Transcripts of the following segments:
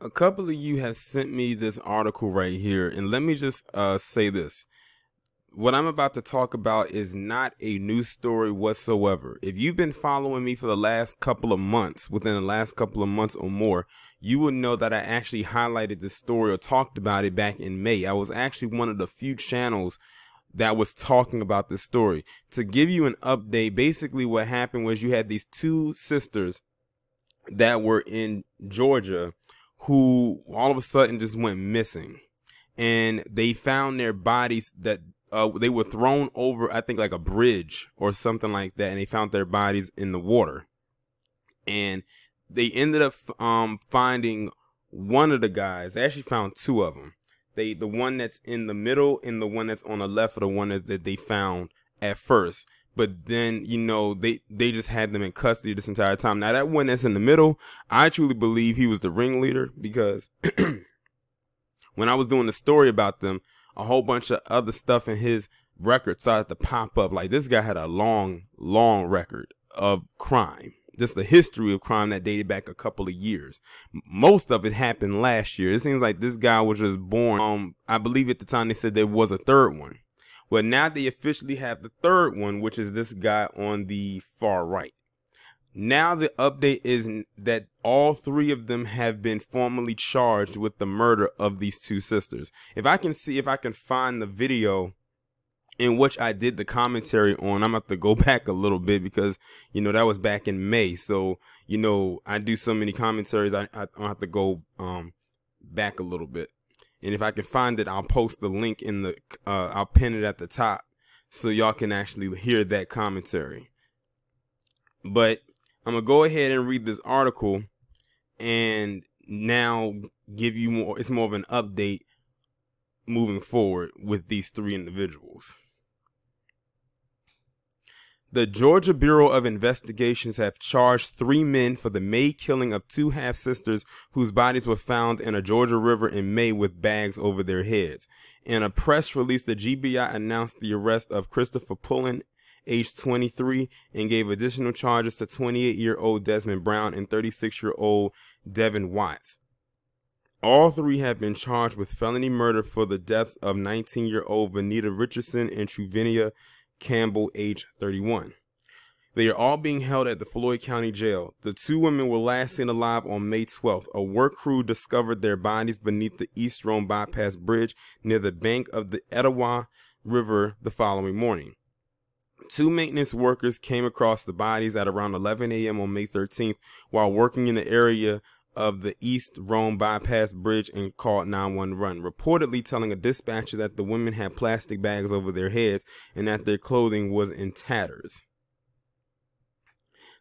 A couple of you have sent me this article right here, and let me just say this. What I'm about to talk about is not a news story whatsoever. If you've been following me for the last couple of months, within the last couple of months or more, you would know that I actually highlighted this story or talked about it back in May. I was actually one of the few channels that was talking about this story. To give you an update, basically what happened was you had these two sisters that were in Georgia who all of a sudden just went missing, and they found their bodies that they were thrown over, I think, like a bridge or something like that, and they found their bodies in the water. And they ended up finding one of the guys. They actually found two of them. The one that's in the middle and the one that's on the left are the one that they found at first. But then, you know, they just had them in custody this entire time. Now, that one that's in the middle, I truly believe he was the ringleader, because when I was doing the story about them, a whole bunch of other stuff in his record started to pop up. Like, this guy had a long record of crime. Just the history of crime that dated back a couple of years. Most of it happened last year. It seems like this guy was just born. I believe at the time they said there was a third one. Well, now they officially have the third one, which is this guy on the far right. Now the update is that all three of them have been formally charged with the murder of these two sisters. If I can find the video in which I did the commentary on, I'm going to have to go back a little bit, because, you know, that was back in May. So, you know, I do so many commentaries, I have to go back a little bit. And if I can find it, I'll post the link in the, I'll pin it at the top so y'all can actually hear that commentary. But I'm going to go ahead and read this article and now give you more, it's more of an update moving forward with these three individuals. The Georgia Bureau of Investigations have charged 3 men for the May killing of 2 half-sisters whose bodies were found in a Georgia river in May with bags over their heads. In a press release, the GBI announced the arrest of Christopher Pullen, age 23, and gave additional charges to 28-year-old Desmond Brown and 36-year-old Devin Watts. All 3 have been charged with felony murder for the deaths of 19-year-old Vanita Richardson and Truvinia Campbell, age 31. They are all being held at the Floyd County Jail. The 2 women were last seen alive on May 12th. A work crew discovered their bodies beneath the East Rome Bypass Bridge near the bank of the Etowah River the following morning. 2 maintenance workers came across the bodies at around 11 a.m. on May 13th while working in the area of the East Rome Bypass Bridge and called 911, reportedly telling a dispatcher that the women had plastic bags over their heads and that their clothing was in tatters.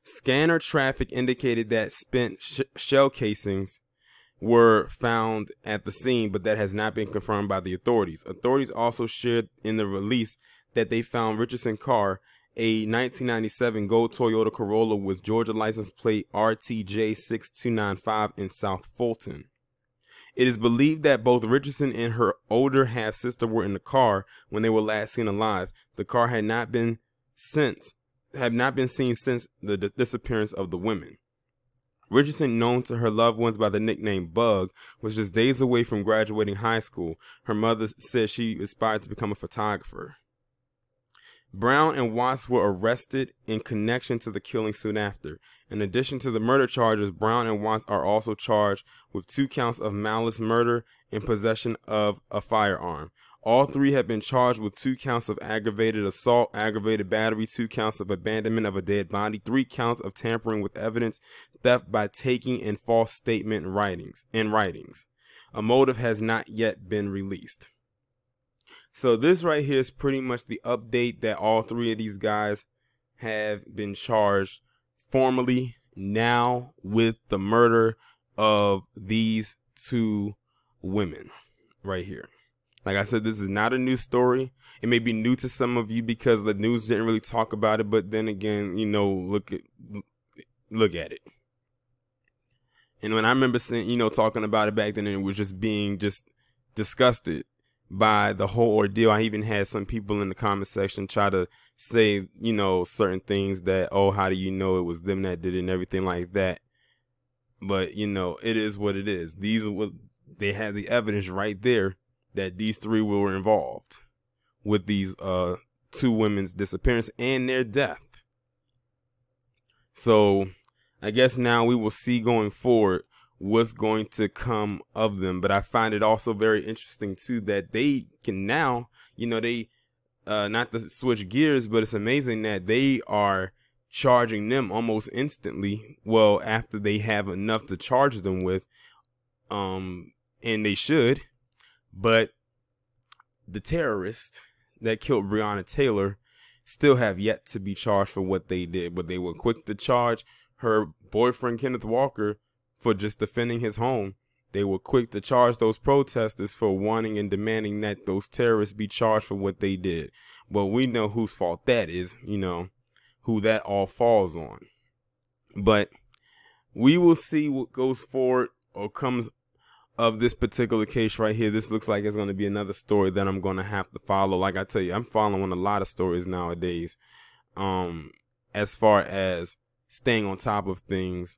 Scanner traffic indicated that spent shell casings were found at the scene, but that has not been confirmed by the authorities. Authorities also shared in the release that they found Richardson's car, a 1997 gold Toyota Corolla with Georgia license plate RTJ6295 in South Fulton. It is believed that both Richardson and her older half-sister were in the car when they were last seen alive. The car had not been seen since the disappearance of the women. Richardson, known to her loved ones by the nickname Bug, was just days away from graduating high school. Her mother said she aspired to become a photographer. Brown and Watts were arrested in connection to the killing soon after. In addition to the murder charges, Brown and Watts are also charged with 2 counts of malice murder and possession of a firearm. All 3 have been charged with 2 counts of aggravated assault, aggravated battery, 2 counts of abandonment of a dead body, 3 counts of tampering with evidence, theft by taking, and false statement in writings. A motive has not yet been released. So this right here is pretty much the update that all 3 of these guys have been charged formally now with the murder of these 2 women right here. Like I said, this is not a new story. It may be new to some of you because the news didn't really talk about it, but then again, you know, look at it. And when I remember saying, you know, talking about it back then, it was just being disgusted by the whole ordeal. I even had some people in the comment section try to say, you know, certain things that, oh, how do you know it was them that did it and everything like that. But, you know, it is what it is. These are what they had the evidence right there that these three were involved with these two women's disappearance and their death. So I guess now we will see going forward what's going to come of them. But I find it also very interesting too that they can now, you know, they not to switch gears, but it's amazing that they are charging them almost instantly. Well, after they have enough to charge them with, and they should. But the terrorists that killed Breonna Taylor still have yet to be charged for what they did. But they were quick to charge her boyfriend, Kenneth Walker, for just defending his home. They were quick to charge those protesters for wanting and demanding that those terrorists be charged for what they did. But we know whose fault that is, you know, who that all falls on. But we will see what goes forward or comes of this particular case right here. This looks like it's going to be another story that I'm going to have to follow. Like I tell you, I'm following a lot of stories nowadays, as far as staying on top of things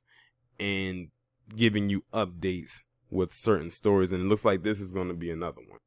and giving you updates with certain stories. And it looks like this is going to be another one.